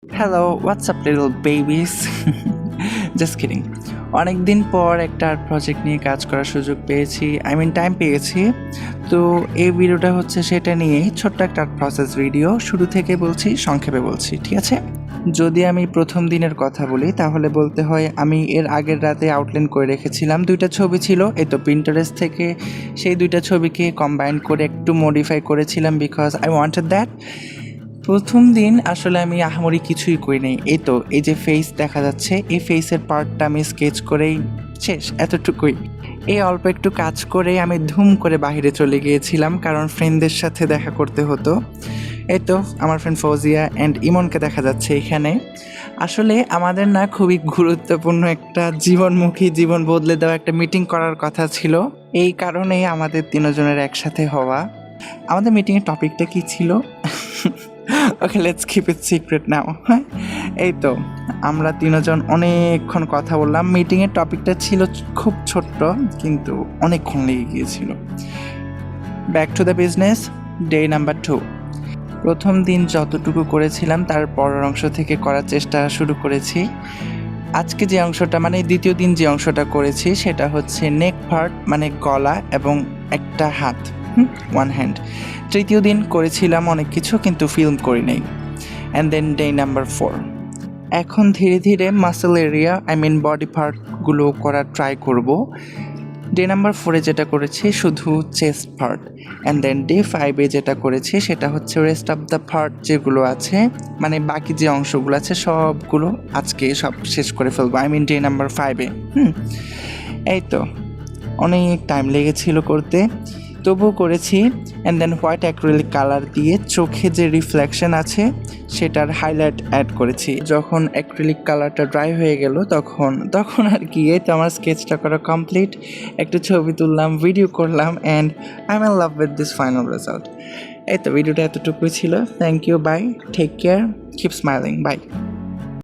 Hello, what's up little babies? Just kidding. অনেক দিন পর একটা আর্ট প্রজেক্ট নিয়ে কাজ করার সুযোগ পেয়েছি, টাইম পেয়েছি। তো এই ভিডিওটা হচ্ছে সেটা নিয়েই ছোট্ট একটা আর্ট প্রসেস ভিডিও। শুরু থেকে বলছি, সংক্ষেপে বলছি, ঠিক আছে? যদি আমি প্রথম দিনের কথা বলি তাহলে বলতে হয় আমি এর আগের রাতে আউটলাইন করে রেখেছিলাম। ২টা ছবি ছিল, এই তো Pinterest থেকে সেই ২টা ছবিকে কম্বাইন করে একটু মডিফাই করেছিলাম বিকজ আই ওয়ান্টেড দ্যাট। প্রথম দিন আসলে আমি আহামরি কিছুই করি নাই। এই তো এই যে ফেস দেখা যাচ্ছে, এই ফেসের পার্টটা আমি স্কেচ করেই শেষ, এতটুকুই। এই অল্প একটু কাজ করে আমি ধুম করে বাহিরে চলে গিয়েছিলাম, কারণ ফ্রেন্ডদের সাথে দেখা করতে হতো। এই তো আমার ফ্রেন্ড ফৌজিয়া অ্যান্ড ইমনকে দেখা যাচ্ছে এখানে। আসলে আমাদের না খুবই গুরুত্বপূর্ণ একটা জীবনমুখী, জীবন বদলে দেওয়া একটা মিটিং করার কথা ছিল। এই কারণেই আমাদের তিনজনের একসাথে হওয়া। আমাদের মিটিংয়ের টপিকটা কী ছিল? ওকে, লেটস কিপ ইট সিক্রেট নাও। হ্যাঁ, এই তো আমরা তিনজন অনেকক্ষণ কথা বললাম। মিটিংয়ের টপিকটা ছিল খুব ছোট্ট, কিন্তু অনেকক্ষণ লেগে গিয়েছিল। Back to the business, day number 2। প্রথম দিন যতটুকু করেছিলাম তার পরের অংশ থেকে করার চেষ্টা শুরু করেছি। আজকে যে অংশটা দ্বিতীয় দিন যে অংশটা করেছি সেটা হচ্ছে নেক পার্ট, মানে গলা এবং একটা হাত, ওয়ান হ্যান্ড। তৃতীয় দিন করেছিলাম অনেক কিছু, কিন্তু ফিল্ম করি নাই। And then day number 4। এখন ধীরে ধীরে মাসেল এরিয়া, বডি পার্টগুলো করার ট্রাই করব। ডে নাম্বার 4-এ যেটা করেছি শুধু chest part. And then day 5-এ যেটা করেছি সেটা হচ্ছে রেস্ট অফ দ্য পার্ট যেগুলো আছে, বাকি যে অংশগুলো আছে সবগুলো আজকে সব শেষ করে ফেলবো। ডে নাম্বার 5-এ। এই তো অনেক টাইম লেগেছিল করতে, তবুও করেছি। And then white acrylic colour দিয়ে চোখে যে রিফ্লেকশন আছে সেটার হাইলাইট অ্যাড করেছি। যখন অ্যাক্রিলিক কালারটা ড্রাই হয়ে গেল তখন আর কি, এই তো আমার স্কেচটা করা কমপ্লিট। একটু ছবি তুললাম, ভিডিও করলাম, and I am in love with this final result. এই তো ভিডিওটা এতটুকুই ছিল। Thank you, bye, take care, keep smiling, by.